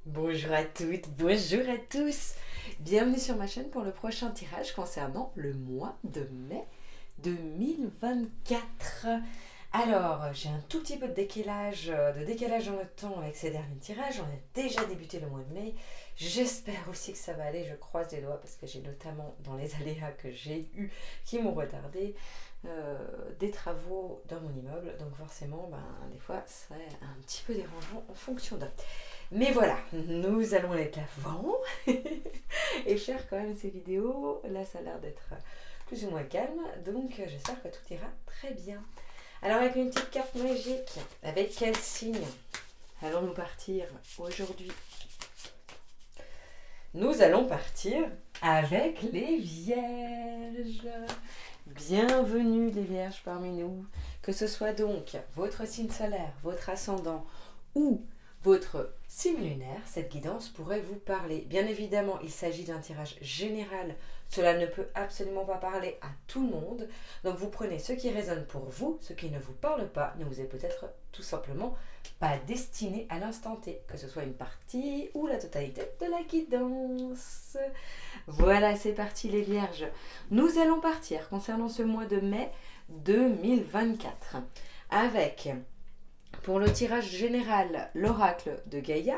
Bonjour à toutes, bonjour à tous. Bienvenue sur ma chaîne pour le prochain tirage concernant le mois de mai 2024. Alors, j'ai un tout petit peu de décalage dans le temps avec ces derniers tirages. On a déjà débuté le mois de mai. J'espère aussi que ça va aller. Je croise les doigts parce que j'ai notamment dans les aléas que j'ai eus qui m'ont retardé des travaux dans mon immeuble. Donc forcément, des fois, c'est un petit peu dérangeant en fonction de. Mais voilà, nous allons aller de l'avant et faire quand même ces vidéos. Là, ça a l'air d'être plus ou moins calme, donc j'espère que tout ira très bien. Alors, avec une petite carte magique, avec quel signe allons-nous partir aujourd'hui? Nous allons partir avec les Vierges. Bienvenue les Vierges parmi nous. Que ce soit donc votre signe solaire, votre ascendant ou votre signe lunaire, cette guidance pourrait vous parler. Bien évidemment, il s'agit d'un tirage général. Cela ne peut absolument pas parler à tout le monde. Donc vous prenez ce qui résonne pour vous, ce qui ne vous parle pas, ne vous est peut-être tout simplement pas destiné à l'instant T, que ce soit une partie ou la totalité de la guidance. Voilà, c'est parti les Vierges. Nous allons partir concernant ce mois de mai 2024 avec, pour le tirage général, l'oracle de Gaïa.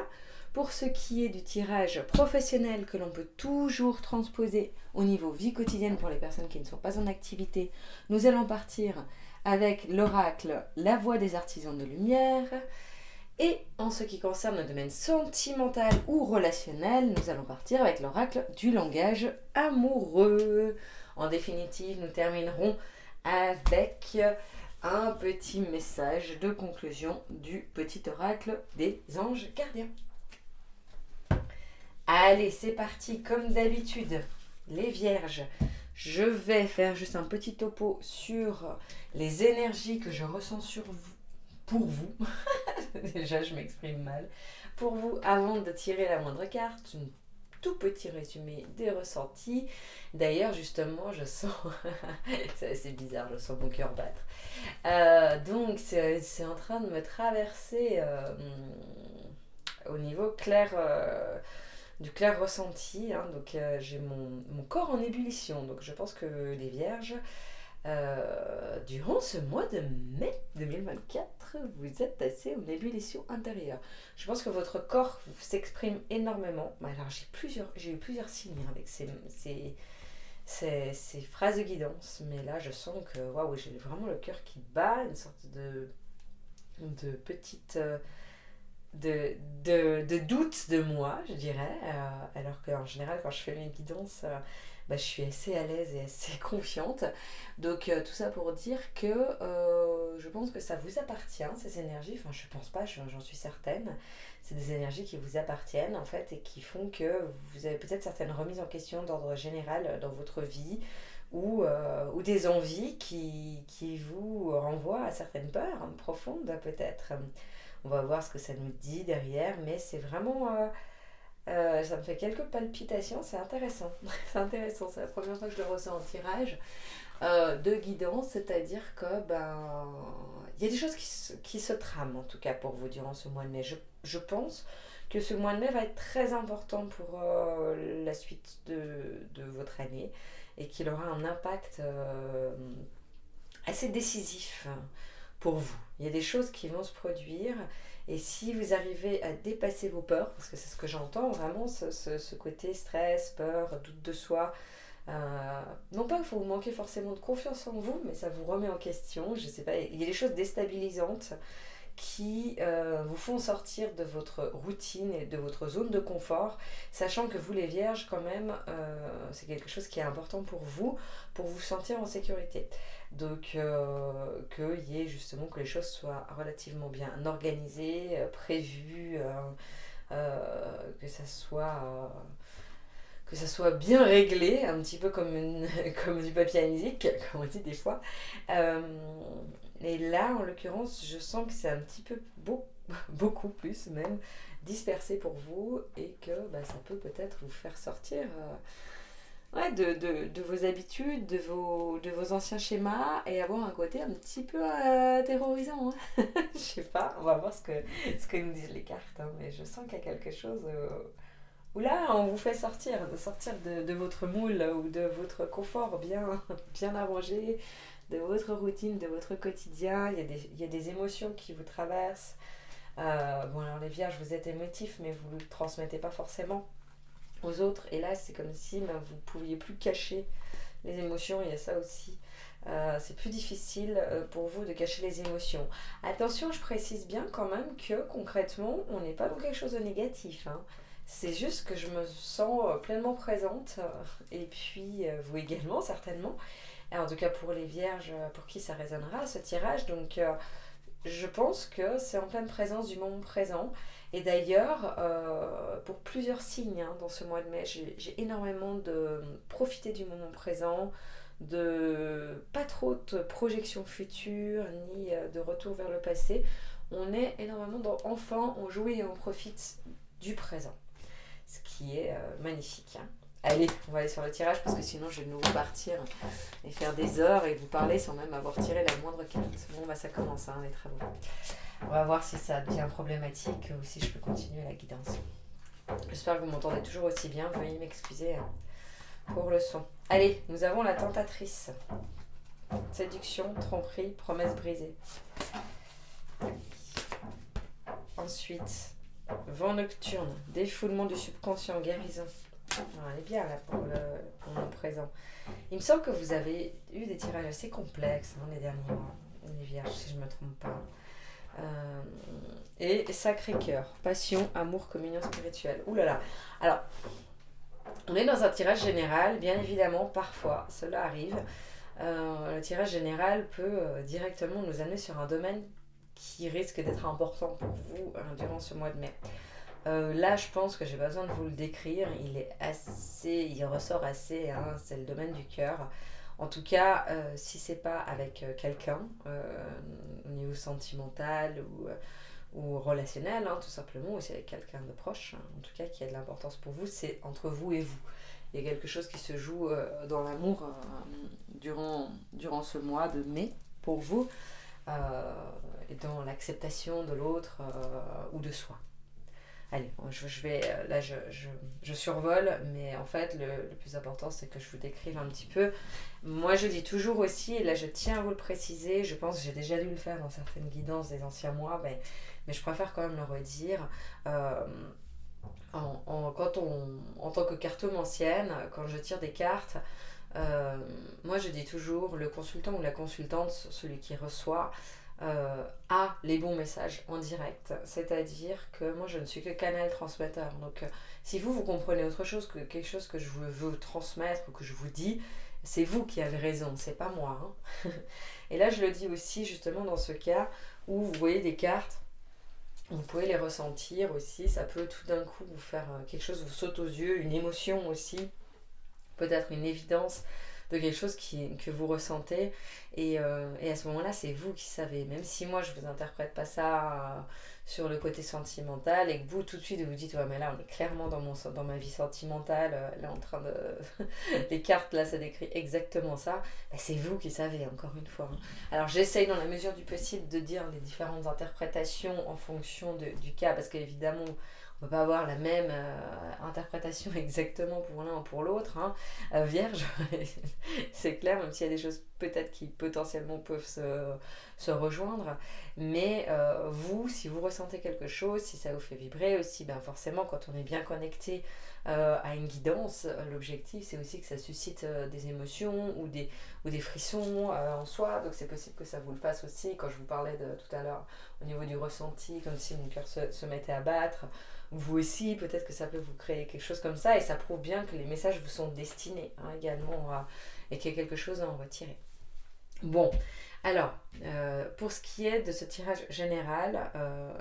Pour ce qui est du tirage professionnel que l'on peut toujours transposer au niveau vie quotidienne pour les personnes qui ne sont pas en activité, nous allons partir avec l'oracle La Voix des artisans de lumière. Et en ce qui concerne le domaine sentimental ou relationnel, nous allons partir avec l'oracle du langage amoureux. En définitive, nous terminerons avec un petit message de conclusion du petit oracle des anges gardiens. Allez, c'est parti, comme d'habitude, les Vierges. Je vais faire juste un petit topo sur les énergies que je ressens sur vous, pour vous. Déjà, je m'exprime mal. Pour vous, avant de tirer la moindre carte, un tout petit résumé des ressentis. D'ailleurs, justement, je sens, c'est assez bizarre, je sens mon cœur battre. Donc, c'est en train de me traverser au niveau clair, du clair ressenti. Donc, j'ai mon corps en ébullition. Donc, je pense que les Vierges, durant ce mois de mai 2024, vous êtes assez en ébullition intérieure. Je pense que votre corps s'exprime énormément. Alors j'ai eu plusieurs signes avec ces phrases de guidance, mais là je sens que waouh, j'ai vraiment le cœur qui bat, une sorte de petite de doute de moi, je dirais. Alors qu'en général, quand je fais mes guidances, je suis assez à l'aise et assez confiante. Donc tout ça pour dire que je pense que ça vous appartient, ces énergies. Enfin, je pense pas, j'en suis certaine. C'est des énergies qui vous appartiennent en fait et qui font que vous avez peut-être certaines remises en question d'ordre général dans votre vie ou des envies qui vous renvoient à certaines peurs profondes peut-être. On va voir ce que ça nous dit derrière, mais c'est vraiment ça me fait quelques palpitations, c'est intéressant. C'est intéressant, c'est la première fois que je le ressens en tirage de guidance, c'est-à-dire que il y a des choses qui se trament en tout cas pour vous durant ce mois de mai. Je pense que ce mois de mai va être très important pour la suite de votre année et qu'il aura un impact assez décisif pour vous. Il y a des choses qui vont se produire et si vous arrivez à dépasser vos peurs, parce que c'est ce que j'entends vraiment, ce côté stress, peur, doute de soi, non pas qu'il faut vous manquer forcément de confiance en vous, mais ça vous remet en question, je sais pas, il y a des choses déstabilisantes qui vous font sortir de votre routine et de votre zone de confort, sachant que vous les Vierges quand même, c'est quelque chose qui est important pour vous sentir en sécurité. Donc qu'il y ait justement que les choses soient relativement bien organisées, prévues, que ça soit bien réglé, un petit peu comme du papier à musique, comme on dit des fois. Euh, et là, en l'occurrence, je sens que c'est un petit peu beaucoup plus même dispersé pour vous et que ça peut peut-être vous faire sortir ouais, de vos habitudes, de vos anciens schémas et avoir un côté un petit peu terrorisant, hein. Je sais pas, on va voir ce que nous disent les cartes, hein, mais je sens qu'il y a quelque chose où là on vous fait sortir de votre moule ou de votre confort bien, bien arrangé, de votre routine, de votre quotidien. Il y a des émotions qui vous traversent. Bon, alors les vierges, vous êtes émotifs, mais vous ne le transmettez pas forcément aux autres. Et là, c'est comme si ben, vous ne pouviez plus cacher les émotions. Il y a ça aussi. C'est plus difficile pour vous de cacher les émotions. Attention, je précise bien quand même que concrètement, on n'est pas dans quelque chose de négatif, hein. C'est juste que je me sens pleinement présente, et puis vous également certainement. Et en tout cas pour les vierges, pour qui ça résonnera ce tirage. Donc je pense que c'est en pleine présence du moment présent. Et d'ailleurs, pour plusieurs signes hein, dans ce mois de mai, j'ai énormément de profiter du moment présent, de pas trop de projections futures, ni de retour vers le passé. On est énormément dans enfin, on jouit et on profite du présent. Ce qui est magnifique, hein. Allez, on va aller sur le tirage parce que sinon je vais de nouveau partir et faire des heures et vous parler sans même avoir tiré la moindre carte. Bon, bah ça commence, hein, les travaux. On va voir si ça devient problématique ou si je peux continuer la guidance. J'espère que vous m'entendez toujours aussi bien. Veuillez m'excuser pour le son. Allez, nous avons la tentatrice. Séduction, tromperie, promesse brisée. Ensuite, vent nocturne, défoulement du subconscient, guérison. Elle est bien là pour le présent. Il me semble que vous avez eu des tirages assez complexes hein, les derniers mois, les vierges, si je ne me trompe pas. Et Sacré-Cœur, passion, amour, communion spirituelle. Ouh là là. Alors, on est dans un tirage général, bien évidemment, parfois, cela arrive. Le tirage général peut directement nous amener sur un domaine qui risque d'être important pour vous durant ce mois de mai. Là, je pense que j'ai pas besoin de vous le décrire. Il ressort assez. Hein, c'est le domaine du cœur. En tout cas, si c'est pas avec quelqu'un, au niveau sentimental ou relationnel, hein, tout simplement, ou c'est avec quelqu'un de proche, hein, en tout cas qui a de l'importance pour vous, c'est entre vous et vous. Il y a quelque chose qui se joue dans l'amour durant ce mois de mai pour vous, et dans l'acceptation de l'autre ou de soi. Allez, je survole, mais en fait, le plus important, c'est que je vous décrive un petit peu. Moi, je dis toujours aussi, et là, je tiens à vous le préciser, je pense que j'ai déjà dû le faire dans certaines guidances des anciens mois, mais je préfère quand même le redire. En tant que cartomancienne, quand je tire des cartes, moi, je dis toujours, le consultant ou la consultante, celui qui reçoit, a les bons messages en direct. C'est-à-dire que moi, je ne suis que canal transmetteur. Donc, si vous comprenez autre chose que quelque chose que je veux transmettre ou que je vous dis, c'est vous qui avez raison, c'est pas moi. Hein. Et là, je le dis aussi justement dans ce cas où vous voyez des cartes, vous pouvez les ressentir aussi. Ça peut tout d'un coup vous faire quelque chose vous saute aux yeux, une émotion aussi, peut-être une évidence de quelque chose que vous ressentez et à ce moment-là c'est vous qui savez, même si moi je vous interprète pas ça sur le côté sentimental et que vous tout de suite vous dites ouais mais là on est clairement dans ma vie sentimentale, là en train de les cartes là ça décrit exactement ça, c'est vous qui savez encore une fois, hein. Alors j'essaye dans la mesure du possible de dire les différentes interprétations en fonction du cas parce qu'évidemment on ne peut pas avoir la même interprétation exactement pour l'un ou pour l'autre, hein. Vierge, c'est clair, même s'il y a des choses peut-être qui potentiellement peuvent se rejoindre. Mais vous, si vous ressentez quelque chose, si ça vous fait vibrer aussi, ben forcément, quand on est bien connecté à une guidance, l'objectif c'est aussi que ça suscite des émotions ou des frissons en soi. Donc c'est possible que ça vous le fasse aussi. Quand je vous parlais tout à l'heure au niveau du ressenti, comme si mon cœur se mettait à battre, vous aussi, peut-être que ça peut vous créer quelque chose comme ça et ça prouve bien que les messages vous sont destinés hein, également et qu'il y a quelque chose à en retirer. Bon, alors, pour ce qui est de ce tirage général,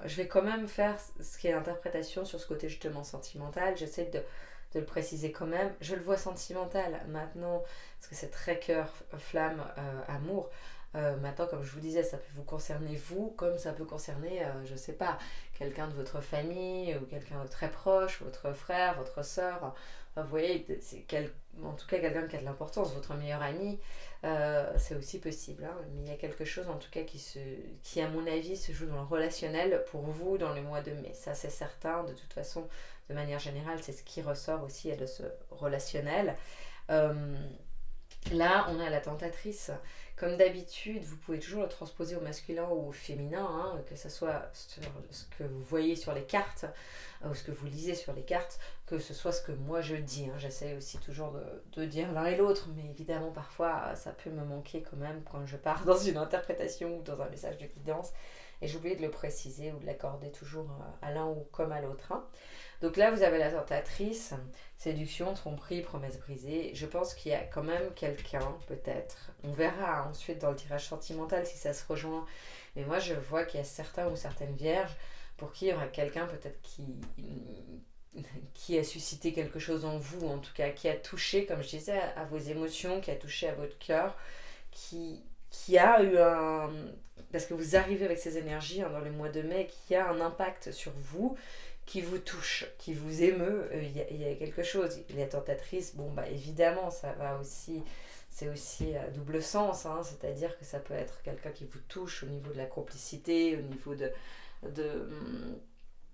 je vais quand même faire ce qui est l'interprétation sur ce côté justement sentimental. J'essaie de le préciser quand même. Je le vois sentimental maintenant, parce que c'est très cœur, flamme, amour. Maintenant, comme je vous disais, ça peut vous concerner vous, comme ça peut concerner, je sais pas, quelqu'un de votre famille ou quelqu'un de très proche, votre frère, votre sœur, vous voyez, en tout cas quelqu'un qui a de l'importance, votre meilleur ami, c'est aussi possible. Hein, mais il y a quelque chose en tout cas qui à mon avis se joue dans le relationnel pour vous dans le mois de mai. Ça c'est certain, de toute façon, de manière générale, c'est ce qui ressort aussi de ce relationnel. Euh, Là, on a la tentatrice. Comme d'habitude, vous pouvez toujours le transposer au masculin ou au féminin, hein, que ce soit sur ce que vous voyez sur les cartes ou ce que vous lisez sur les cartes, que ce soit ce que moi je dis. Hein. J'essaie aussi toujours de dire l'un et l'autre, mais évidemment, parfois, ça peut me manquer quand même quand je pars dans une interprétation ou dans un message de guidance. Et j'ai oublié de le préciser ou de l'accorder toujours à l'un ou comme à l'autre. Hein. Donc là, vous avez la tentatrice, séduction, tromperie, promesse brisée. Je pense qu'il y a quand même quelqu'un, peut-être. On verra ensuite dans le tirage sentimental si ça se rejoint. Mais moi, je vois qu'il y a certains ou certaines vierges pour qui il y aura quelqu'un peut-être qui a suscité quelque chose en vous, en tout cas, qui a touché, comme je disais, à vos émotions, qui a touché à votre cœur, qui a eu un... Parce que vous arrivez avec ces énergies hein, dans le mois de mai, qui a un impact sur vous, qui vous touche, qui vous émeut, il y a quelque chose. La tentatrice, bon, bah évidemment, ça va aussi, c'est aussi à double sens, hein, c'est-à-dire que ça peut être quelqu'un qui vous touche au niveau de la complicité, au niveau de,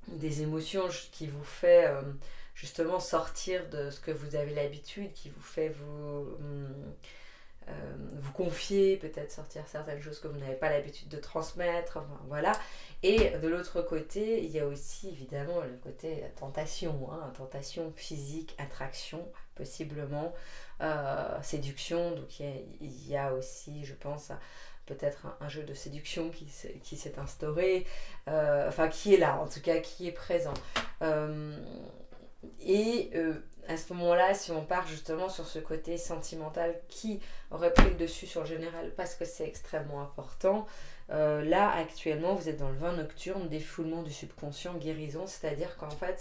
des émotions, qui vous fait justement sortir de ce que vous avez l'habitude, qui vous fait vous confier, peut-être sortir certaines choses que vous n'avez pas l'habitude de transmettre, enfin, voilà. Et de l'autre côté, il y a aussi évidemment le côté tentation, hein, tentation physique, attraction, possiblement, séduction. Donc il y a aussi, je pense, peut-être un jeu de séduction qui s'est instauré, enfin qui est là, en tout cas qui est présent. Euh, et à ce moment-là, si on part justement sur ce côté sentimental qui aurait pris le dessus sur le général parce que c'est extrêmement important, là actuellement vous êtes dans le vin nocturne, défoulement du subconscient, guérison, c'est-à-dire qu'en fait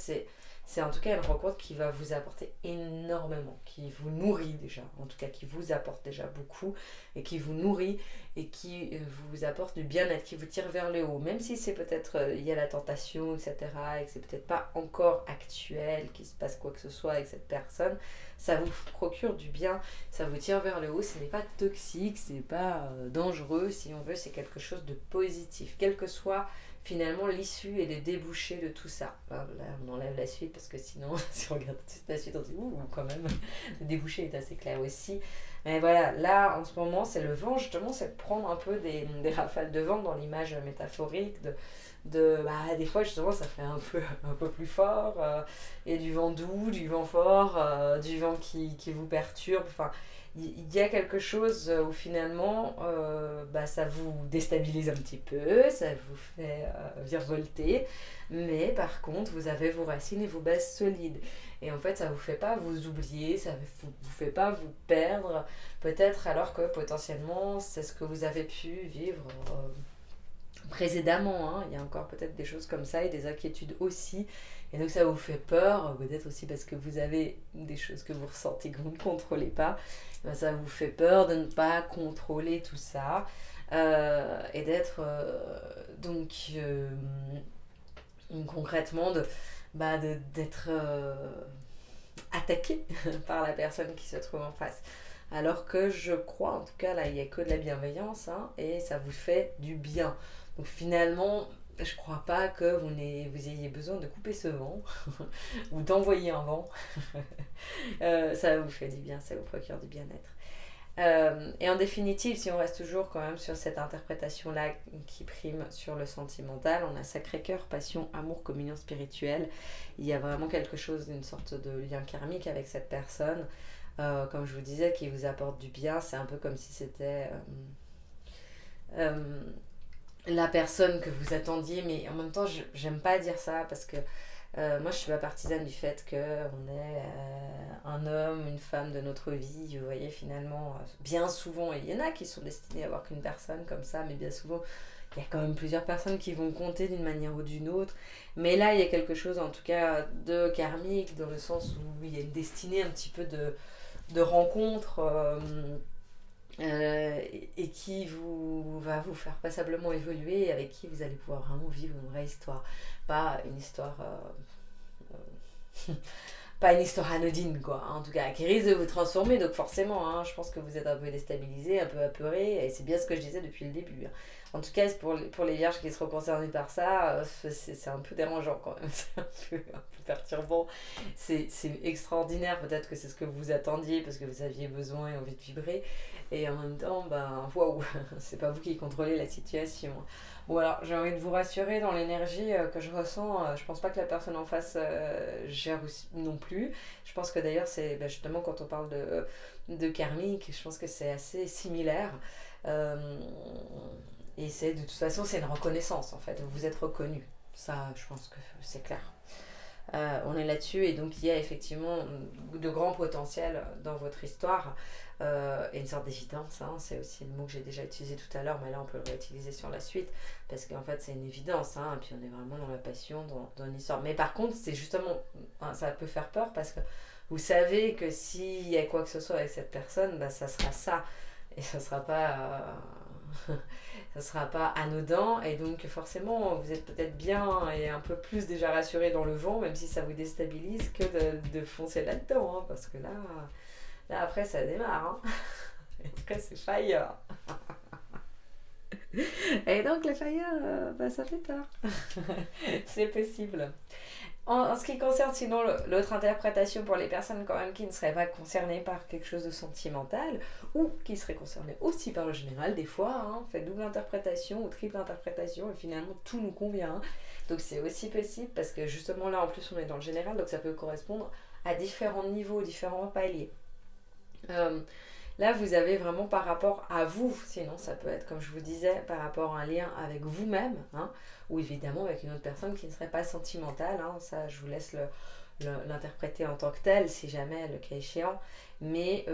c'est en tout cas une rencontre qui va vous apporter énormément, qui vous nourrit déjà, en tout cas qui vous apporte déjà beaucoup et qui vous nourrit et qui vous apporte du bien-être, qui vous tire vers le haut, même si c'est peut-être, il y a la tentation, etc., et que c'est peut-être pas encore actuel, qu'il se passe quoi que ce soit avec cette personne, ça vous procure du bien, ça vous tire vers le haut, ce n'est pas toxique, ce n'est pas dangereux, si on veut, c'est quelque chose de positif, quel que soit finalement l'issue et les débouchés de tout ça. Alors là, on enlève la suite parce que sinon, si on regarde toute la suite, on dit ouh, quand même, le débouché est assez clair aussi. Mais voilà, là, en ce moment, c'est le vent, justement, c'est de prendre un peu des rafales de vent dans l'image métaphorique, des fois, justement, ça fait un peu plus fort, et du vent doux, du vent fort, du vent qui vous perturbe, enfin, il y a quelque chose où finalement ça vous déstabilise un petit peu, ça vous fait virevolter, mais par contre vous avez vos racines et vos bases solides. Et en fait ça vous fait pas vous oublier, ça vous fait pas vous perdre, peut-être alors que potentiellement c'est ce que vous avez pu vivre précédemment. Hein. Il y a encore peut-être des choses comme ça et des inquiétudes aussi. Et donc ça vous fait peur, peut-être aussi parce que vous avez des choses que vous ressentez que vous ne contrôlez pas. Ben, ça vous fait peur de ne pas contrôler tout ça et d'être concrètement d'être attaqué par la personne qui se trouve en face. Alors que je crois, en tout cas là, il n'y a que de la bienveillance hein, et ça vous fait du bien. Donc finalement, je crois pas que vous ayez besoin de couper ce vent ou d'envoyer un vent. Ça vous fait du bien, ça vous procure du bien-être. Et en définitive, si on reste toujours quand même sur cette interprétation-là qui prime sur le sentimental, on a Sacré-Cœur, passion, amour, communion spirituelle. Il y a vraiment quelque chose d'une sorte de lien karmique avec cette personne. Comme je vous disais, qui vous apporte du bien. C'est un peu comme si c'était la personne que vous attendiez, mais en même temps, j'aime pas dire ça parce que moi je suis pas partisane du fait qu'on est un homme, une femme de notre vie, vous voyez finalement, bien souvent, il y en a qui sont destinés à avoir qu'une personne comme ça, mais bien souvent il y a quand même plusieurs personnes qui vont compter d'une manière ou d'une autre, mais là il y a quelque chose en tout cas de karmique, dans le sens où il y a une destinée un petit peu de rencontre et qui va vous faire passablement évoluer et avec qui vous allez pouvoir vraiment vivre une vraie histoire, pas une histoire pas une histoire anodine, quoi, hein, en tout cas, qui risque de vous transformer. Donc forcément, hein, je pense que vous êtes un peu déstabilisé, un peu apeuré, et c'est bien ce que je disais depuis le début, hein. En tout cas, pour les vierges qui seront concernées par ça, c'est un peu dérangeant quand même, c'est un peu perturbant. C'est extraordinaire, peut-être que c'est ce que vous attendiez, parce que vous aviez besoin et envie de vibrer, et en même temps, ben, waouh, c'est pas vous qui contrôlez la situation. Bon alors, j'ai envie de vous rassurer dans l'énergie que je ressens. Je pense pas que la personne en face gère aussi non plus. Je pense que d'ailleurs, c'est justement quand on parle de karmique, je pense que c'est assez similaire. Euh, et de toute façon, c'est une reconnaissance en fait. Vous vous êtes reconnu. Ça, je pense que c'est clair. On est là-dessus et donc il y a effectivement de grands potentiels dans votre histoire et une sorte d'évidence, hein, c'est aussi le mot que j'ai déjà utilisé tout à l'heure, mais là on peut le réutiliser sur la suite parce qu'en fait c'est une évidence, hein, et puis on est vraiment dans la passion, dans l'histoire. Mais par contre c'est justement, hein, ça peut faire peur parce que vous savez que s'il y a quoi que ce soit avec cette personne, bah, ça sera ça et ça sera pas... ça sera pas anodin et donc forcément vous êtes peut-être bien et un peu plus déjà rassuré dans le vent même si ça vous déstabilise que de foncer là-dedans, hein, parce que là après ça démarre, hein. Et après c'est fire et donc le fire bah, ça fait peur. C'est possible. En ce qui concerne sinon l'autre interprétation pour les personnes quand même qui ne seraient pas concernées par quelque chose de sentimental ou qui seraient concernées aussi par le général, des fois, hein, on fait double interprétation ou triple interprétation et finalement tout nous convient, hein. Donc c'est aussi possible parce que justement là en plus on est dans le général donc ça peut correspondre à différents niveaux, différents paliers. Euh, Là, vous avez vraiment par rapport à vous, sinon ça peut être, comme je vous disais, par rapport à un lien avec vous-même, hein, ou évidemment avec une autre personne qui ne serait pas sentimentale, hein, ça je vous laisse l'interpréter en tant que tel, si jamais, le cas échéant, mais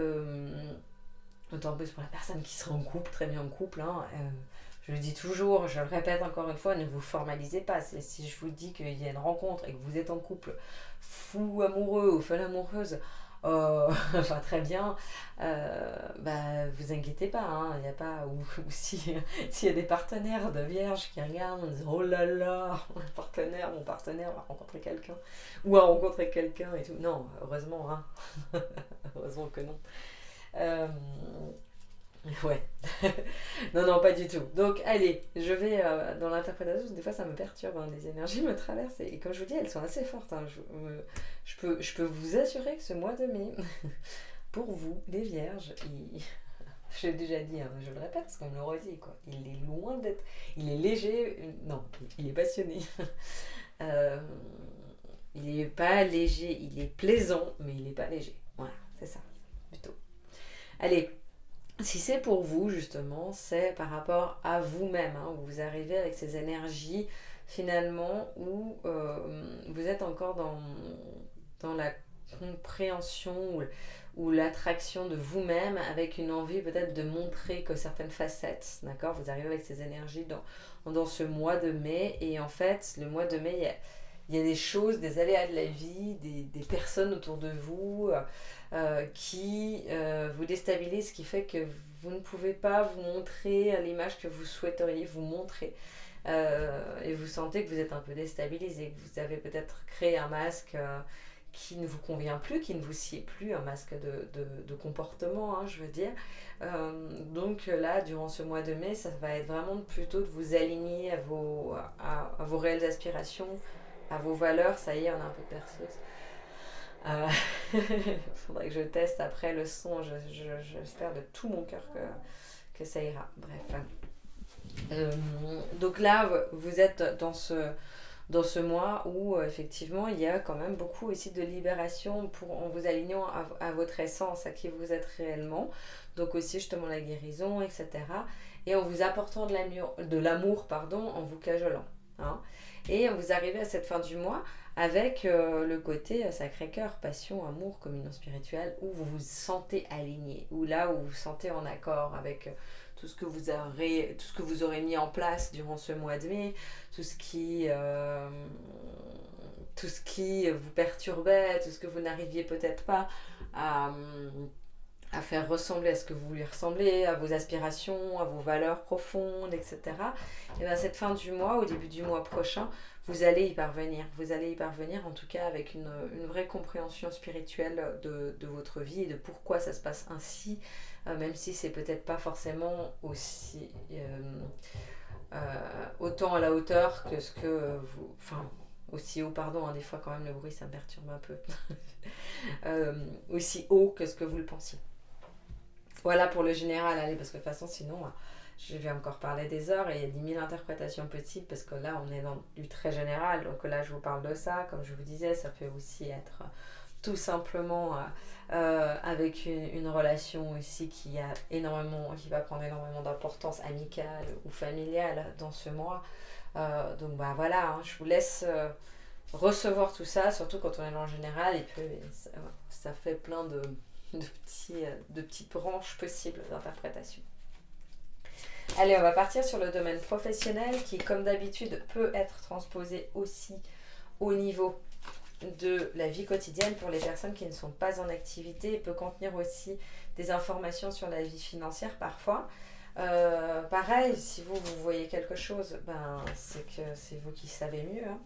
d'autant plus pour la personne qui serait en couple, très bien en couple, hein, je le dis toujours, je le répète encore une fois, ne vous formalisez pas. Si je vous dis qu'il y a une rencontre et que vous êtes en couple fou amoureux ou folle amoureuse, enfin très bien, bah vous inquiétez pas, hein, il n'y a pas, ou si, s'il y a des partenaires de vierges qui regardent en disant oh là là, mon partenaire va rencontrer quelqu'un, ou a rencontré quelqu'un et tout, non, heureusement, hein, heureusement que non. Euh, Ouais. Non, non, pas du tout. Donc, allez, je vais dans l'interprétation. Des fois, ça me perturbe, hein, les énergies me traversent. Et comme je vous dis, elles sont assez fortes, hein. Je peux vous assurer que ce mois de mai, pour vous, les vierges, je l'ai déjà dit, hein, je le répète parce qu'on me le redit, quoi. Il est loin d'être. Il est léger. Non, il est passionné. Euh, il est pas léger. Il est plaisant, mais il est pas léger. Voilà, c'est ça, plutôt. Allez. Si c'est pour vous, justement, c'est par rapport à vous-même, hein, où vous arrivez avec ces énergies, finalement, où vous êtes encore dans la compréhension ou l'attraction de vous-même, avec une envie peut-être de montrer que certaines facettes, d'accord, vous arrivez avec ces énergies dans ce mois de mai, et en fait, le mois de mai, il y a des choses, des aléas de la vie, des personnes autour de vous qui vous déstabilisent, ce qui fait que vous ne pouvez pas vous montrer à l'image que vous souhaiteriez vous montrer. Et vous sentez que vous êtes un peu déstabilisé, que vous avez peut-être créé un masque qui ne vous convient plus, qui ne vous sied plus, un masque de comportement, hein, je veux dire. Donc là, durant ce mois de mai, ça va être vraiment plutôt de vous aligner à vos réelles aspirations, à vos valeurs. Ça y est, on a un peu de perceuse. Faudrait que je teste après le son. J'espère de tout mon cœur que ça ira. Bref. Donc là, vous êtes dans ce mois où effectivement il y a quand même beaucoup aussi de libération en vous alignant à votre essence, à qui vous êtes réellement. Donc aussi justement la guérison, etc. Et en vous apportant de l'amour, pardon, en vous cajolant, hein. Et vous arrivez à cette fin du mois avec le côté Sacré-Cœur, passion, amour, communion spirituelle, où vous vous sentez aligné, où là où vous vous sentez en accord avec tout ce que vous aurez mis en place durant ce mois de mai, tout ce qui vous perturbait, tout ce que vous n'arriviez peut-être pas à faire ressembler à ce que vous voulez ressembler, à vos aspirations, à vos valeurs profondes, etc. Et bien cette fin du mois, au début du mois prochain, vous allez y parvenir. Vous allez y parvenir en tout cas avec une vraie compréhension spirituelle de votre vie et de pourquoi ça se passe ainsi, même si c'est peut-être pas forcément aussi autant à la hauteur que ce que vous... Enfin, aussi haut, pardon, hein, des fois quand même le bruit ça me perturbe un peu. Aussi haut que ce que vous le pensiez. Voilà pour le général, allez, parce que de toute façon sinon... Je vais encore parler des heures et il y a 10 000 interprétations possibles parce que là on est dans du très général. Donc là je vous parle de ça, comme je vous disais, ça peut aussi être tout simplement avec une relation aussi qui va prendre énormément d'importance amicale ou familiale dans ce mois. Donc bah voilà, hein, je vous laisse recevoir tout ça, surtout quand on est dans le général et que ça fait plein de petites branches possibles d'interprétation. Allez, on va partir sur le domaine professionnel qui, comme d'habitude, peut être transposé aussi au niveau de la vie quotidienne pour les personnes qui ne sont pas en activité. Il peut contenir aussi des informations sur la vie financière parfois. Pareil, si vous voyez quelque chose, c'est que c'est vous qui savez mieux. Hein.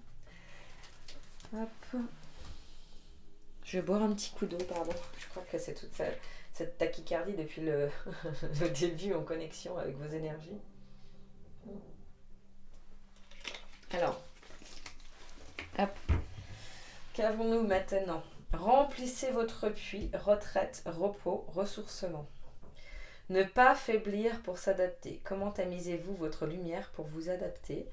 Hop. Je vais boire un petit coup d'eau, pardon. Je crois que c'est toute cette tachycardie depuis le début en connexion avec vos énergies. Alors, hop. Qu'avons-nous maintenant ? Remplissez votre puits, retraite, repos, ressourcement. Ne pas faiblir pour s'adapter. Comment tamisez-vous votre lumière pour vous adapter ?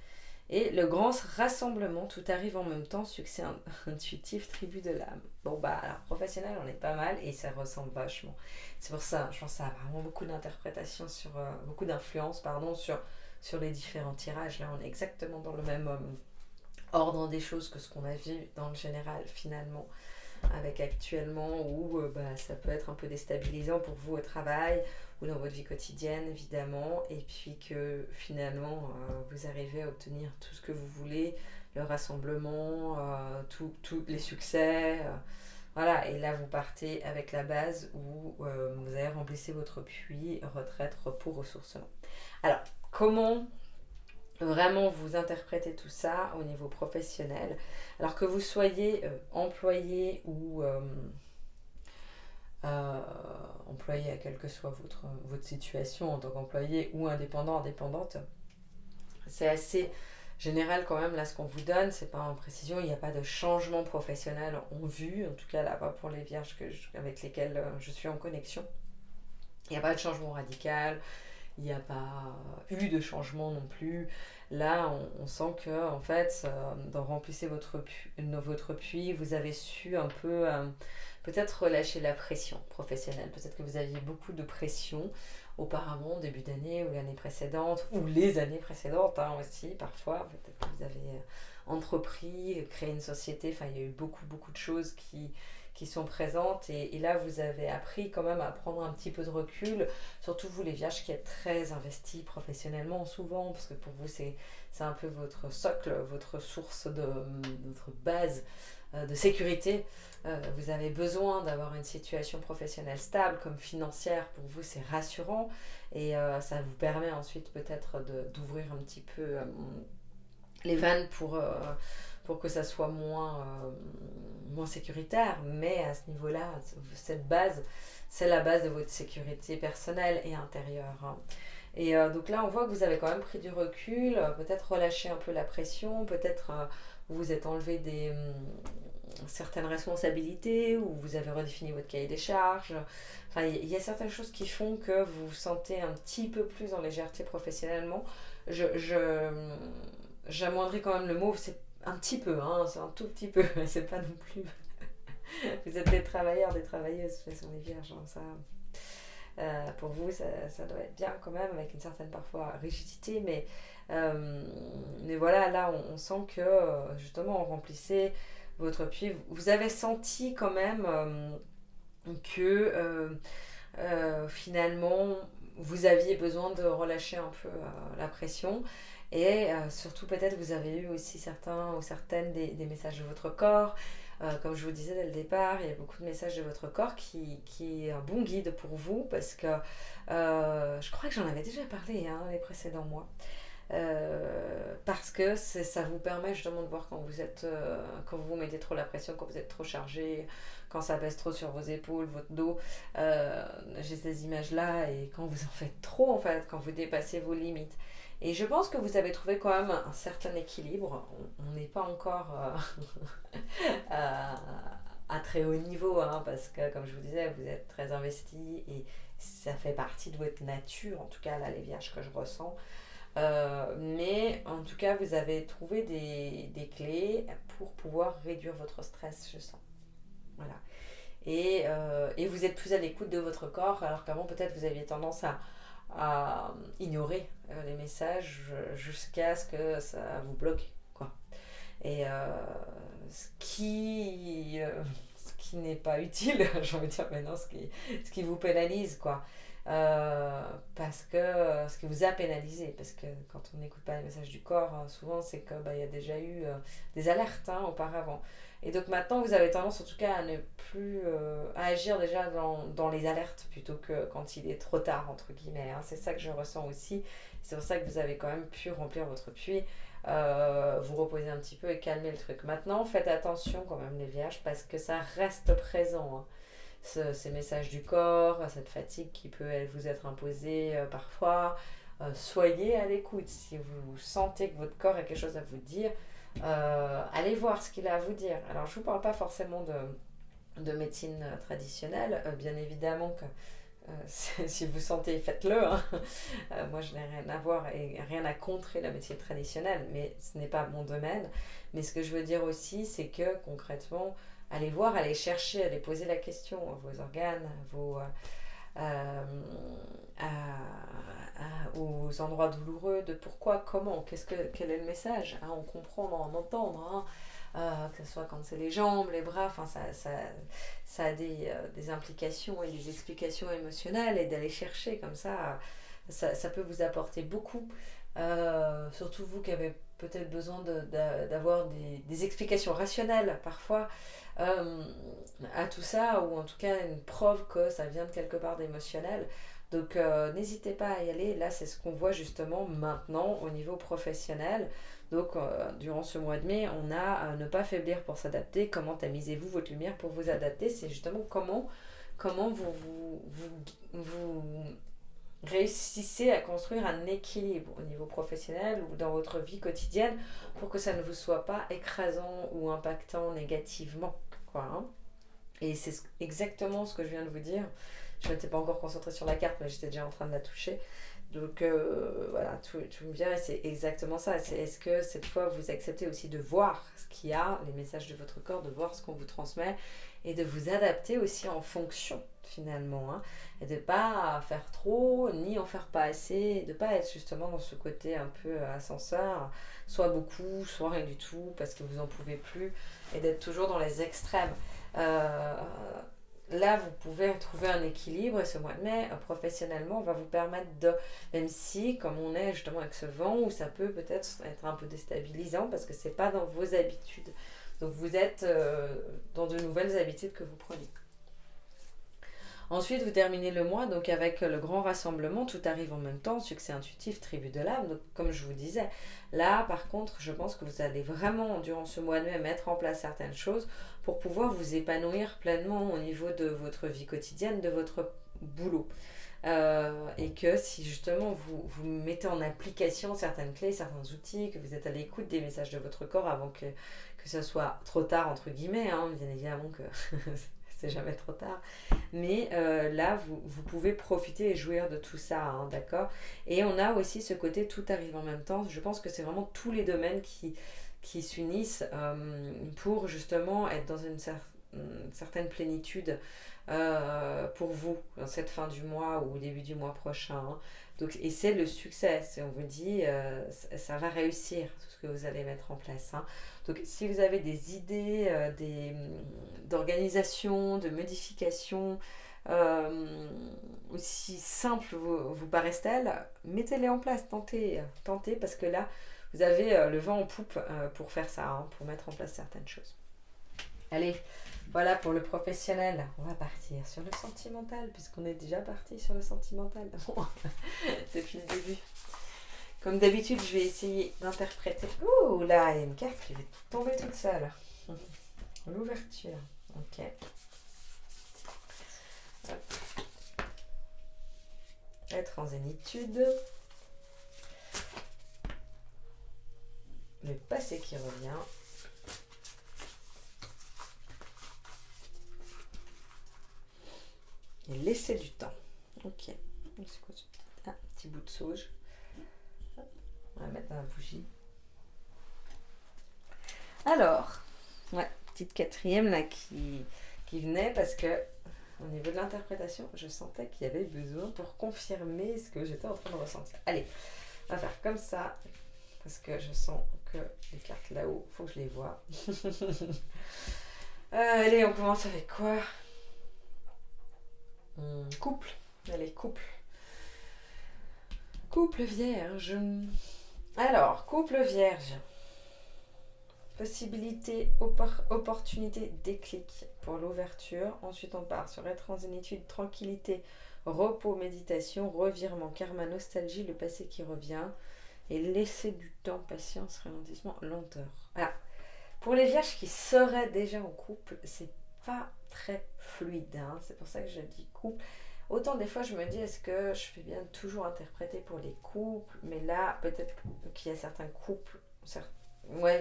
Et le grand rassemblement, tout arrive en même temps, succès intuitif, tribu de l'âme. Bon alors professionnel, on est pas mal et ça ressemble vachement. C'est pour ça, je pense que ça a vraiment beaucoup d'interprétations beaucoup d'influence, sur les différents tirages. Là, on est exactement dans le même ordre des choses que ce qu'on a vu dans le général finalement. Avec actuellement où ça peut être un peu déstabilisant pour vous au travail ou dans votre vie quotidienne évidemment, et puis que finalement vous arrivez à obtenir tout ce que vous voulez, le rassemblement, tous les succès, voilà, et là vous partez avec la base où vous allez remplir votre puits, retraite, repos, ressourcement. Alors, comment vraiment vous interprétez tout ça au niveau professionnel, alors que vous soyez employé ou employé, quelle que soit votre situation en tant qu'employé ou indépendante, c'est assez général quand même là ce qu'on vous donne, c'est pas en précision, il n'y a pas de changement professionnel en vue, en tout cas là pas pour les vierges avec lesquelles je suis en connexion. Il n'y a pas de changement radical, il n'y a pas eu de changement non plus. Là, on sent que, en fait, dans remplissez votre puits, vous avez su un peu, peut-être relâcher la pression professionnelle. Peut-être que vous aviez beaucoup de pression auparavant, début d'année ou l'année précédente, ou les années précédentes aussi, parfois. Peut-être que vous avez entrepris, créé une société. Enfin, il y a eu beaucoup de choses qui sont présentes et là vous avez appris quand même à prendre un petit peu de recul, surtout vous les vierges qui êtes très investis professionnellement souvent, parce que pour vous c'est un peu votre socle, votre source votre base de sécurité. Vous avez besoin d'avoir une situation professionnelle stable comme financière, pour vous c'est rassurant et ça vous permet ensuite peut-être d'ouvrir un petit peu les vannes pour que ça soit moins sécuritaire, mais à ce niveau-là, cette base, c'est la base de votre sécurité personnelle et intérieure. Hein. Et donc là, on voit que vous avez quand même pris du recul, peut-être relâché un peu la pression, peut-être vous vous êtes enlevé certaines responsabilités, ou vous avez redéfini votre cahier des charges. Enfin, il y a certaines choses qui font que vous vous sentez un petit peu plus en légèreté professionnellement. J'amoindris quand même le mot, c'est un petit peu, hein, c'est un tout petit peu, c'est pas non plus. Vous êtes des travailleurs, des travailleuses, ce sont les vierges, hein, ça. Pour vous, ça doit être bien quand même, avec une certaine parfois rigidité, mais voilà, là on sent que justement on remplissait votre puits. Vous avez senti quand même que finalement vous aviez besoin de relâcher un peu la pression. Et surtout peut-être vous avez eu aussi certains ou certaines des messages de votre corps. Comme je vous disais dès le départ, il y a beaucoup de messages de votre corps qui est un bon guide pour vous, parce que je crois que j'en avais déjà parlé les précédents mois. Parce que ça vous permet justement de voir quand vous vous mettez trop la pression, quand vous êtes trop chargé, quand ça pèse trop sur vos épaules, votre dos. J'ai ces images-là et quand vous en faites trop en fait, quand vous dépassez vos limites. Et je pense que vous avez trouvé quand même un certain équilibre. On n'est pas encore à, à très haut niveau, hein, parce que comme je vous disais, vous êtes très investi et ça fait partie de votre nature, en tout cas là les vierges que je ressens. Mais en tout cas, vous avez trouvé des clés pour pouvoir réduire votre stress, je sens. Voilà. Et vous êtes plus à l'écoute de votre corps, alors qu'avant, peut-être, vous aviez tendance à ignorer les messages jusqu'à ce que ça vous bloque, quoi. Et ce qui n'est pas utile, j'ai envie de dire maintenant, ce qui vous pénalise, quoi. Parce que ce qui vous a pénalisé, parce que quand on n'écoute pas les messages du corps, souvent c'est que y a déjà eu des alertes, hein, auparavant. Et donc maintenant vous avez tendance en tout cas à ne plus à agir déjà dans les alertes plutôt que quand il est trop tard entre guillemets, hein. C'est ça que je ressens aussi. C'est pour ça que vous avez quand même pu remplir votre puits, vous reposer un petit peu et calmer le truc. Maintenant faites attention quand même les vierges parce que ça reste présent, hein. Ces messages du corps, cette fatigue qui peut vous être imposée parfois. Soyez à l'écoute. Si vous sentez que votre corps a quelque chose à vous dire, allez voir ce qu'il a à vous dire. Alors je ne vous parle pas forcément de médecine traditionnelle, bien évidemment que si vous sentez, faites-le, hein. Moi je n'ai rien à voir et rien à contrer la médecine traditionnelle, mais ce n'est pas mon domaine. Mais ce que je veux dire aussi, c'est que concrètement, allez voir, allez chercher, allez poser la question à vos organes, aux endroits douloureux, de pourquoi, comment, quel est le message, hein. On comprend d'en entendre, hein. Que ce soit quand c'est les jambes, les bras, enfin ça a des implications et des explications émotionnelles, et d'aller chercher comme ça peut vous apporter beaucoup. Surtout vous qui avez peut-être besoin d'avoir des explications rationnelles parfois à tout ça, ou en tout cas une preuve que ça vient de quelque part d'émotionnel. Donc n'hésitez pas à y aller. Là c'est ce qu'on voit justement maintenant au niveau professionnel. Donc durant ce mois de mai, on a à ne pas faiblir pour s'adapter. Comment tamisez-vous votre lumière pour vous adapter? C'est justement comment vous réussissez à construire un équilibre au niveau professionnel ou dans votre vie quotidienne pour que ça ne vous soit pas écrasant ou impactant négativement, quoi, hein. Et c'est exactement ce que je viens de vous dire. Je n'étais pas encore concentrée sur la carte, mais j'étais déjà en train de la toucher. Donc voilà, tout me vient et c'est exactement ça. Est-ce que cette fois vous acceptez aussi de voir ce qu'il y a, les messages de votre corps, de voir ce qu'on vous transmet et de vous adapter aussi en fonction finalement, hein, et de ne pas faire trop ni en faire pas assez, de ne pas être justement dans ce côté un peu ascenseur, soit beaucoup, soit rien du tout parce que vous n'en pouvez plus, et d'être toujours dans les extrêmes. Euh, Là, vous pouvez trouver un équilibre et ce mois de mai, professionnellement, va vous permettre de, même si, comme on est justement avec ce vent, où ça peut peut-être être un peu déstabilisant parce que c'est pas dans vos habitudes. Donc vous êtes dans de nouvelles habitudes que vous prenez. Ensuite, vous terminez le mois donc avec le grand rassemblement, tout arrive en même temps, succès intuitif, tribu de l'âme. Donc, comme je vous disais, là, par contre, je pense que vous allez vraiment, durant ce mois de mai, mettre en place certaines choses pour pouvoir vous épanouir pleinement au niveau de votre vie quotidienne, de votre boulot. Et que si justement vous mettez en application certaines clés, certains outils, que vous êtes à l'écoute des messages de votre corps avant que ce soit trop tard, entre guillemets, hein, bien évidemment que c'est jamais trop tard. Mais là, vous pouvez profiter et jouir de tout ça, hein, d'accord? Et on a aussi ce côté tout arrive en même temps. Je pense que c'est vraiment tous les domaines qui s'unissent pour justement être dans une certaine plénitude pour vous, dans cette fin du mois ou au début du mois prochain, hein. Donc, et c'est le succès, on vous dit, ça va réussir, tout ce que vous allez mettre en place, hein. Donc si vous avez des idées d'organisation, de modification, aussi simples vous paraissent-elles, mettez-les en place, tentez parce que là, vous avez le vent en poupe pour faire ça, hein, pour mettre en place certaines choses. Allez, voilà pour le professionnel. On va partir sur le sentimental, puisqu'on est déjà parti sur le sentimental depuis le début. Comme d'habitude, je vais essayer d'interpréter. Ouh là, il y a une carte qui va tomber toute seule. L'ouverture. Ok. Hop. Être en zénitude. Le passé qui revient. Et laisser du temps. Ok. C'est quoi ce petit bout de sauge. On va mettre dans la bougie. Alors, ouais, petite quatrième là qui venait parce que au niveau de l'interprétation, je sentais qu'il y avait besoin pour confirmer ce que j'étais en train de ressentir. Allez, on va faire comme ça parce que je sens que les cartes là-haut, il faut que je les voie. Allez, on commence avec quoi? Couple. Allez, couple. Couple vierge. Alors, couple vierge. Possibilité, opportunité, déclic pour l'ouverture. Ensuite, on part sur être en zénitude, tranquillité, repos, méditation, revirement, karma, nostalgie, le passé qui revient. Et laisser du temps, patience, ralentissement, lenteur. Ah, pour les vierges qui seraient déjà en couple, c'est pas très fluide. Hein. C'est pour ça que je dis couple. Autant des fois je me dis est-ce que je fais bien toujours interpréter pour les couples, mais là peut-être qu'il y a certains couples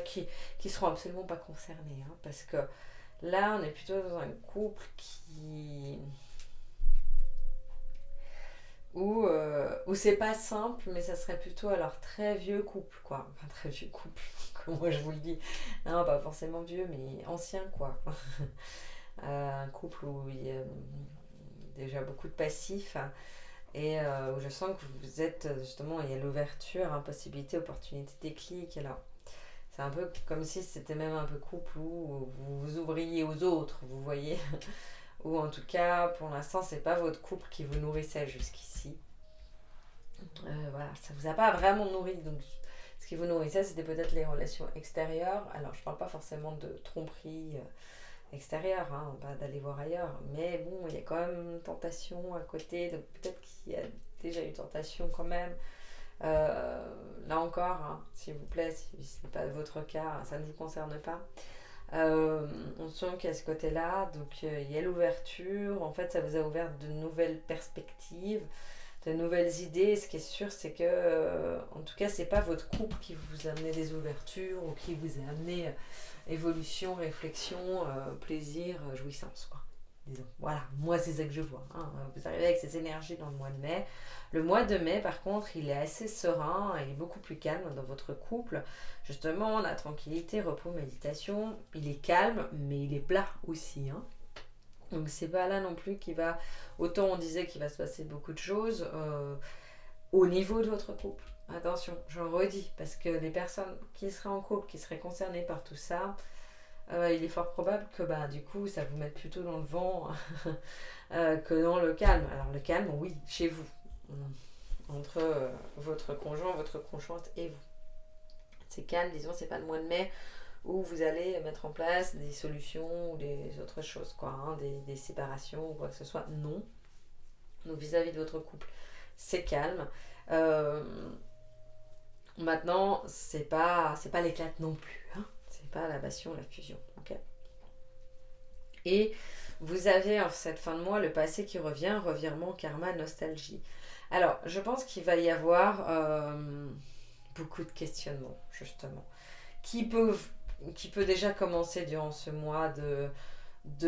qui seront absolument pas concernés, hein, parce que là on est plutôt dans un couple où c'est pas simple, mais ça serait plutôt alors très vieux couple quoi, enfin très vieux couple, comment je vous le dis, non pas forcément vieux mais ancien quoi. Un couple où il y a déjà beaucoup de passifs et où je sens que vous êtes justement, il y a l'ouverture, possibilité, opportunité, déclic. Alors c'est un peu comme si c'était même un peu couple où vous vous ouvriez aux autres, vous voyez. Ou en tout cas pour l'instant c'est pas votre couple qui vous nourrissait jusqu'ici. Voilà, ça vous a pas vraiment nourri, donc ce qui vous nourrissait c'était peut-être les relations extérieures. Alors je parle pas forcément de tromperie extérieur, hein, pas d'aller voir ailleurs, mais bon, il y a quand même une tentation à côté, donc peut-être qu'il y a déjà une tentation quand même. Là encore, hein, s'il vous plaît, si ce n'est pas votre cas, ça ne vous concerne pas. On sent qu'il y a ce côté-là, donc il y a l'ouverture, en fait ça vous a ouvert de nouvelles perspectives, de nouvelles idées. Ce qui est sûr, c'est que, en tout cas, c'est pas votre couple qui vous a amené des ouvertures ou qui vous a amené évolution, réflexion, plaisir, jouissance, quoi. Disons. Voilà, moi c'est ça que je vois. Hein. Vous arrivez avec ces énergies dans le mois de mai. Le mois de mai, par contre, il est assez serein, il est beaucoup plus calme dans votre couple. Justement, la tranquillité, repos, méditation, il est calme, mais il est plat aussi. Hein. Donc c'est pas là non plus qu'il va... Autant on disait qu'il va se passer beaucoup de choses au niveau de votre couple. Attention, je redis, parce que les personnes qui seraient en couple, qui seraient concernées par tout ça, il est fort probable que du coup ça vous mette plutôt dans le vent que dans le calme. Alors le calme, oui, chez vous, entre votre conjoint, votre conjointe et vous. C'est calme, disons, c'est pas le mois de mai où vous allez mettre en place des solutions ou des autres choses, quoi, hein, des séparations ou quoi que ce soit. Non. Donc vis-à-vis de votre couple, c'est calme. Maintenant, c'est pas l'éclate non plus. Hein. C'est pas la passion, la fusion. Okay. Et vous avez en cette fin de mois le passé qui revient, revirement, karma, nostalgie. Alors, je pense qu'il va y avoir beaucoup de questionnements, justement, qui peut déjà commencer durant ce mois de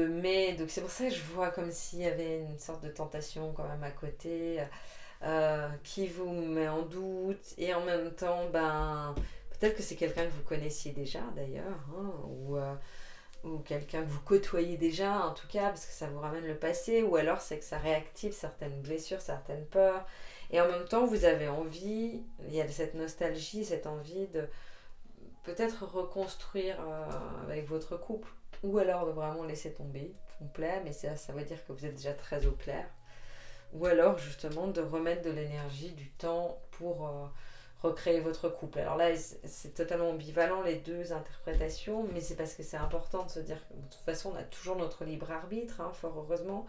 mai. Donc c'est pour ça que je vois comme s'il y avait une sorte de tentation quand même à côté, qui vous met en doute. Et en même temps, peut-être que c'est quelqu'un que vous connaissiez déjà d'ailleurs, hein, ou quelqu'un que vous côtoyez déjà en tout cas, parce que ça vous ramène le passé, ou alors c'est que ça réactive certaines blessures, certaines peurs. Et en même temps, vous avez envie, il y a cette nostalgie, cette envie de peut-être reconstruire avec votre couple, ou alors de vraiment laisser tomber complet, mais ça veut dire que vous êtes déjà très au clair, ou alors justement de remettre de l'énergie, du temps pour recréer votre couple. Alors là, c'est totalement ambivalent les deux interprétations, mais c'est parce que c'est important de se dire que de toute façon, on a toujours notre libre arbitre, hein, fort heureusement.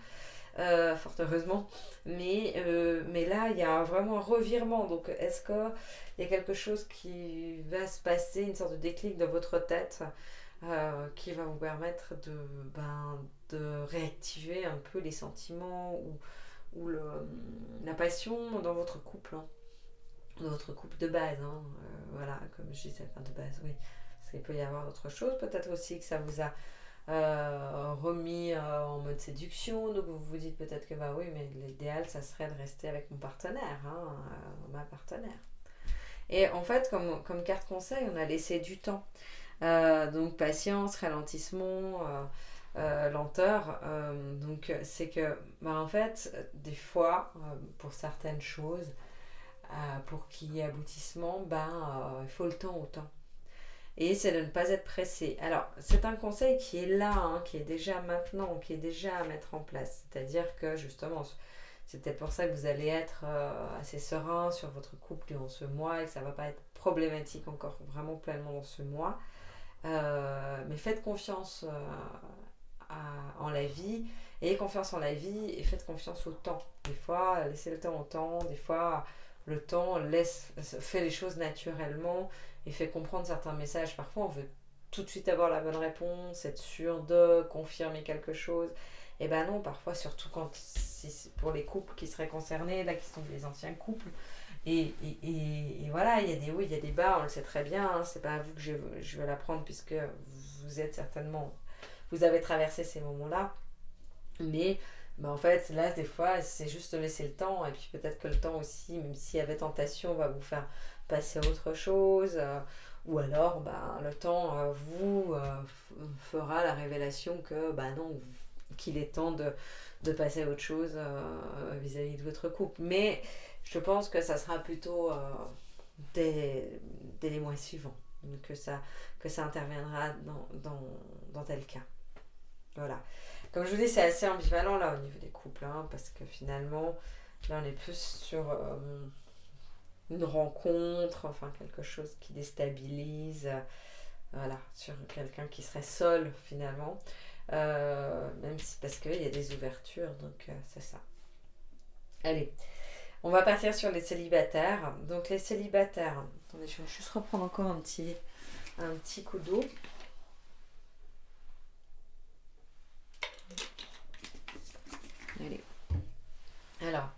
Mais là, il y a vraiment un revirement. Donc, est-ce qu'il y a quelque chose qui va se passer, une sorte de déclic dans votre tête qui va vous permettre de réactiver un peu les sentiments ou la passion dans votre couple, hein, dans votre couple de base, hein, voilà, comme je disais, enfin de base, oui. Parce qu'il peut y avoir autre chose, peut-être aussi que ça vous a remis en mode séduction, donc vous vous dites peut-être que bah oui, mais l'idéal, ça serait de rester avec mon partenaire, hein, ma partenaire. Et en fait, comme carte conseil, on a laissé du temps. Donc patience, ralentissement, lenteur. Donc c'est que, bah, en fait, des fois, pour certaines choses, pour qu'il y ait aboutissement, il faut le temps au temps. Et c'est de ne pas être pressé. Alors, c'est un conseil qui est là, hein, qui est déjà maintenant, qui est déjà à mettre en place. C'est-à-dire que justement, c'est peut-être pour ça que vous allez être assez serein sur votre couple durant ce mois et que ça ne va pas être problématique encore vraiment pleinement dans ce mois. Mais faites confiance en la vie, ayez confiance en la vie et faites confiance au temps. Des fois, laissez le temps au temps, des fois, le temps fait les choses naturellement et fait comprendre certains messages. Parfois, on veut tout de suite avoir la bonne réponse, être sûr de confirmer quelque chose. Et ben non, parfois, surtout si c'est pour les couples qui seraient concernés, là, qui sont des anciens couples. Et voilà, il y a des hauts, il y a des bas, on le sait très bien. Hein, c'est pas à vous que je vais l'apprendre puisque vous avez traversé ces moments-là. Mais en fait, là, des fois, c'est juste de laisser le temps. Et puis peut-être que le temps aussi, même s'il y avait tentation, va vous faire passer à autre chose. Ou alors, le temps fera la révélation que, non, qu'il est temps de passer à autre chose vis-à-vis de votre couple. Mais je pense que ça sera plutôt dès les mois suivants que ça interviendra dans tel cas. Voilà. Comme je vous dis, c'est assez ambivalent là au niveau des couples, hein, parce que finalement, là on est plus sur une rencontre, enfin quelque chose qui déstabilise, voilà, sur quelqu'un qui serait seul finalement, même si parce qu'il y a des ouvertures, donc c'est ça. Allez, on va partir sur les célibataires. Donc les célibataires, attendez, je vais juste reprendre encore un petit coup d'eau. Allez. Alors,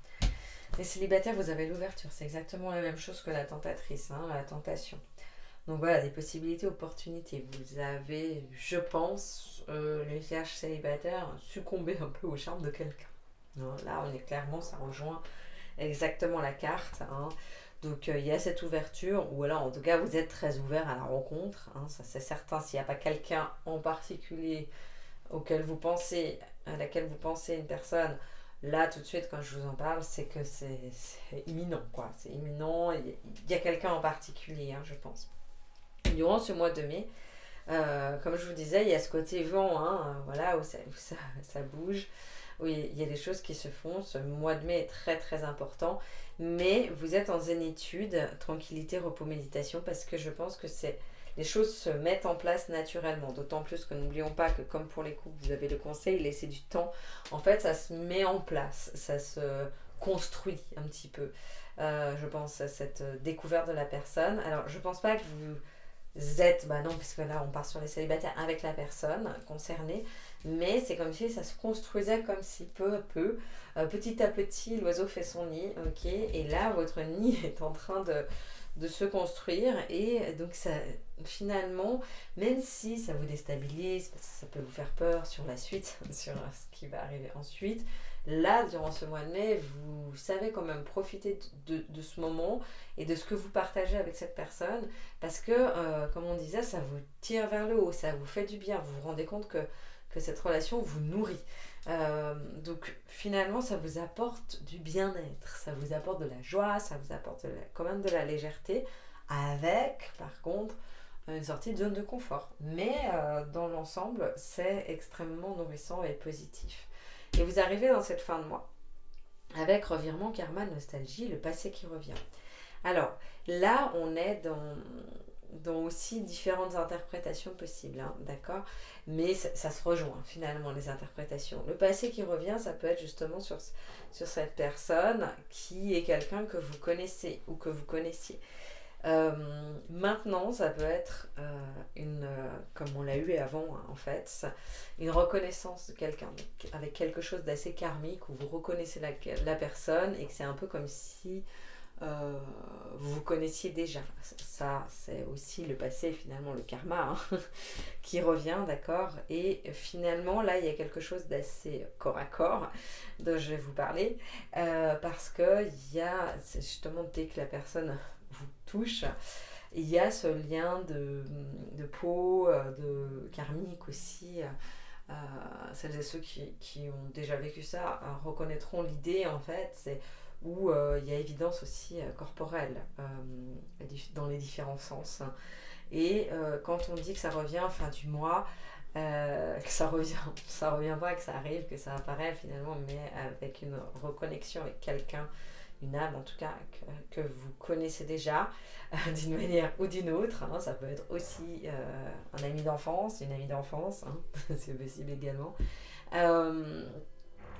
les célibataires, vous avez l'ouverture. C'est exactement la même chose que la tentatrice, hein, la tentation. Donc voilà, des possibilités, opportunités. Vous avez, je pense, les vierges célibataires, succombé un peu au charme de quelqu'un. Là, on est clairement, ça rejoint exactement la carte. Hein. Donc il y a cette ouverture, ou alors en tout cas, vous êtes très ouvert à la rencontre. Hein, ça c'est certain, s'il n'y a pas quelqu'un en particulier à laquelle vous pensez, une personne, là tout de suite quand je vous en parle, c'est que c'est imminent, quoi. C'est imminent, il y a quelqu'un en particulier, hein, je pense. Durant ce mois de mai, comme je vous disais, il y a ce côté vent, hein, voilà, où ça bouge, où il y a des choses qui se font. Ce mois de mai est très très important, mais vous êtes en zénitude, tranquillité, repos, méditation, parce que je pense que les choses se mettent en place naturellement. D'autant plus que n'oublions pas que comme pour les couples, vous avez le conseil, laissez du temps. En fait, ça se met en place, ça se construit un petit peu. Je pense à cette découverte de la personne. Alors, je pense pas que vous êtes, non, puisque là on part sur les célibataires avec la personne concernée, mais c'est comme si ça se construisait comme si peu à peu, petit à petit, l'oiseau fait son nid, ok, et là votre nid est en train de se construire, et donc ça, finalement, même si ça vous déstabilise, parce que ça peut vous faire peur sur la suite, sur ce qui va arriver ensuite, là, durant ce mois de mai, vous savez quand même profiter de ce moment et de ce que vous partagez avec cette personne, parce que, comme on disait, ça vous tire vers le haut, ça vous fait du bien, vous vous rendez compte que cette relation vous nourrit. Donc finalement, ça vous apporte du bien-être, ça vous apporte de la joie, ça vous apporte quand même de la légèreté, avec, par contre, une sortie de zone de confort. Mais dans l'ensemble, c'est extrêmement nourrissant et positif. Et vous arrivez dans cette fin de mois avec revirement, karma, nostalgie, le passé qui revient. Alors, là, on est dans aussi différentes interprétations possibles, hein, d'accord? Mais ça se rejoint finalement, les interprétations. Le passé qui revient, ça peut être justement sur cette personne qui est quelqu'un que vous connaissez ou que vous connaissiez. Maintenant, ça peut être comme on l'a eu avant, hein, en fait, une reconnaissance de quelqu'un, avec quelque chose d'assez karmique, où vous reconnaissez la personne et que c'est un peu comme si vous vous connaissiez déjà. Ça, c'est aussi le passé, finalement, le karma, hein, qui revient, d'accord? Et finalement, là, il y a quelque chose d'assez corps à corps dont je vais vous parler, parce que c'est justement dès que la personne vous touche, il y a ce lien de peau, de karmique aussi. Celles et ceux qui ont déjà vécu ça reconnaîtront l'idée, en fait, c'est où il y a évidence aussi corporelle dans les différents sens. Et quand on dit que ça revient fin du mois, que ça revient pas, que ça arrive, que ça apparaît finalement, mais avec une reconnexion avec quelqu'un, une âme en tout cas, que vous connaissez déjà, d'une manière ou d'une autre, hein. Ça peut être aussi un ami d'enfance, une amie d'enfance, hein, c'est possible également. Euh,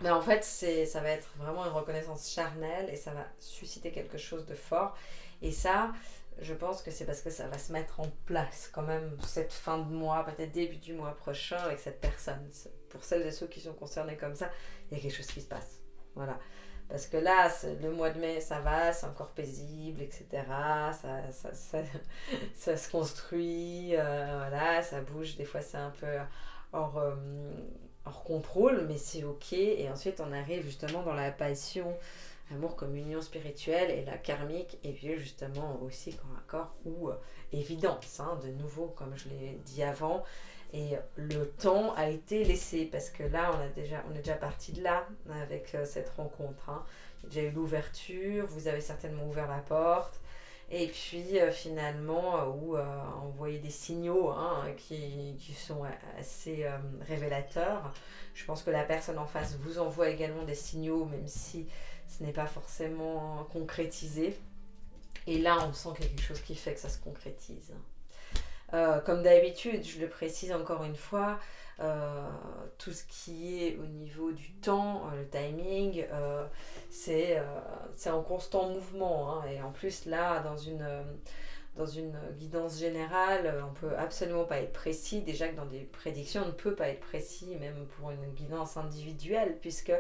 mais en fait, ça va être vraiment une reconnaissance charnelle et ça va susciter quelque chose de fort. Et ça, je pense que c'est parce que ça va se mettre en place quand même cette fin de mois, peut-être début du mois prochain avec cette personne. Pour celles et ceux qui sont concernés comme ça, il y a quelque chose qui se passe. Voilà. Parce que là, le mois de mai, ça va, c'est encore paisible, etc. Ça se construit, voilà, ça bouge. Des fois, c'est un peu hors, euh, hors contrôle, mais c'est ok. Et ensuite, on arrive justement dans la passion, amour comme union spirituelle et la karmique. Et puis justement aussi corps à corps ou évidence, hein, de nouveau, comme je l'ai dit avant. Et le temps a été laissé parce que là, on est déjà parti de là avec cette rencontre, hein. Il y a déjà eu l'ouverture, vous avez certainement ouvert la porte. Et puis finalement, envoyer des signaux, hein, qui sont assez révélateurs. Je pense que la personne en face vous envoie également des signaux, même si ce n'est pas forcément concrétisé. Et là, on sent qu'il y a quelque chose qui fait que ça se concrétise. Comme d'habitude, je le précise encore une fois, tout ce qui est au niveau du temps, le timing, c'est en constant mouvement, hein. Et en plus, là, dans une guidance générale, on peut absolument pas être précis. Déjà que dans des prédictions, on ne peut pas être précis, même pour une guidance individuelle, puisque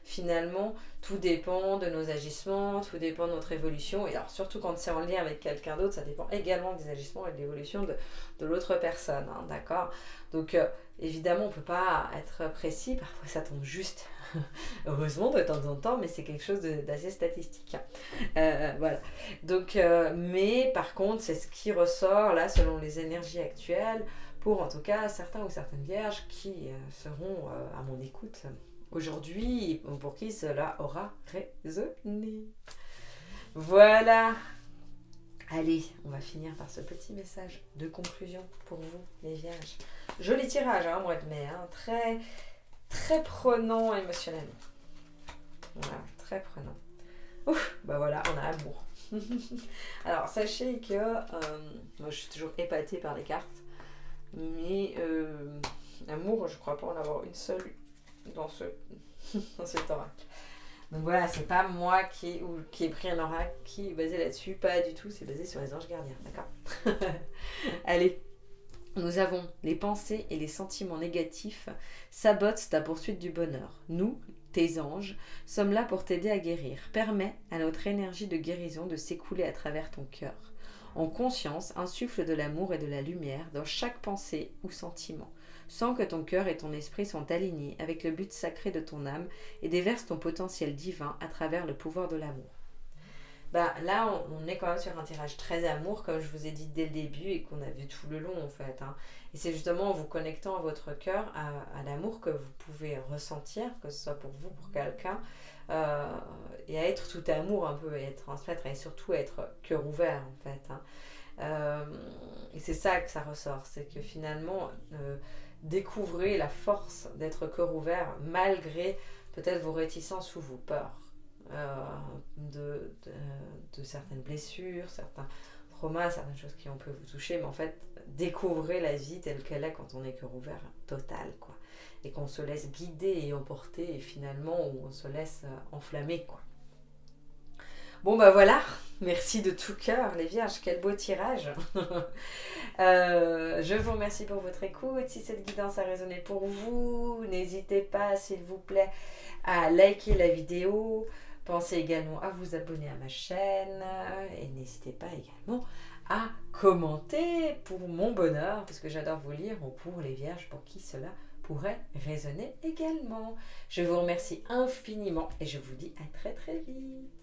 finalement, tout dépend de nos agissements, tout dépend de notre évolution. Et alors, surtout quand c'est en lien avec quelqu'un d'autre, ça dépend également des agissements et de l'évolution de l'autre personne, hein, d'accord? Donc, évidemment, on ne peut pas être précis. Parfois, ça tombe juste, heureusement, de temps en temps, mais c'est quelque chose d'assez statistique. Voilà. Donc, mais par contre, c'est ce qui ressort, là, selon les énergies actuelles, pour en tout cas certains ou certaines vierges qui seront à mon écoute aujourd'hui, pour qui cela aura résonné. Voilà. Allez, on va finir par ce petit message de conclusion pour vous, les vierges. Joli tirage, hein, mois de mai, hein, très, très prenant émotionnellement. Voilà, très prenant. Ouf, bah voilà, on a amour. Alors, sachez que moi je suis toujours épatée par les cartes, mais amour, je crois pas en avoir une seule dans cet oracle. Donc voilà, c'est pas moi qui ai pris un oracle qui est basé là-dessus, pas du tout, c'est basé sur les anges gardiens, d'accord? Allez, nous avons les pensées et les sentiments négatifs sabotent ta poursuite du bonheur. Nous, tes anges, sommes là pour t'aider à guérir. Permets à notre énergie de guérison de s'écouler à travers ton cœur. En conscience, insuffle de l'amour et de la lumière dans chaque pensée ou sentiment. Sens que ton cœur et ton esprit sont alignés avec le but sacré de ton âme et déverse ton potentiel divin à travers le pouvoir de l'amour. Bah, là, on est quand même sur un tirage très amour, comme je vous ai dit dès le début et qu'on a vu tout le long en fait, hein. Et c'est justement en vous connectant à votre cœur, à l'amour que vous pouvez ressentir, que ce soit pour vous, pour quelqu'un, et à être tout amour un peu, et à transmettre, et surtout à être cœur ouvert en fait, hein. Et c'est ça que ça ressort, c'est que finalement, découvrez la force d'être cœur ouvert malgré peut-être vos réticences ou vos peurs. de certaines blessures, certains traumas, certaines choses qui ont pu vous toucher, mais en fait, découvrez la vie telle qu'elle est quand on est cœur ouvert total, quoi. Et qu'on se laisse guider et emporter, et finalement, on se laisse enflammer, quoi. Bon, bah voilà, merci de tout cœur, les vierges, quel beau tirage. Je vous remercie pour votre écoute. Si cette guidance a résonné pour vous, n'hésitez pas, s'il vous plaît, à liker la vidéo. Pensez également à vous abonner à ma chaîne et n'hésitez pas également à commenter pour mon bonheur, parce que j'adore vous lire, ou pour les vierges pour qui cela pourrait résonner également. Je vous remercie infiniment et je vous dis à très très vite.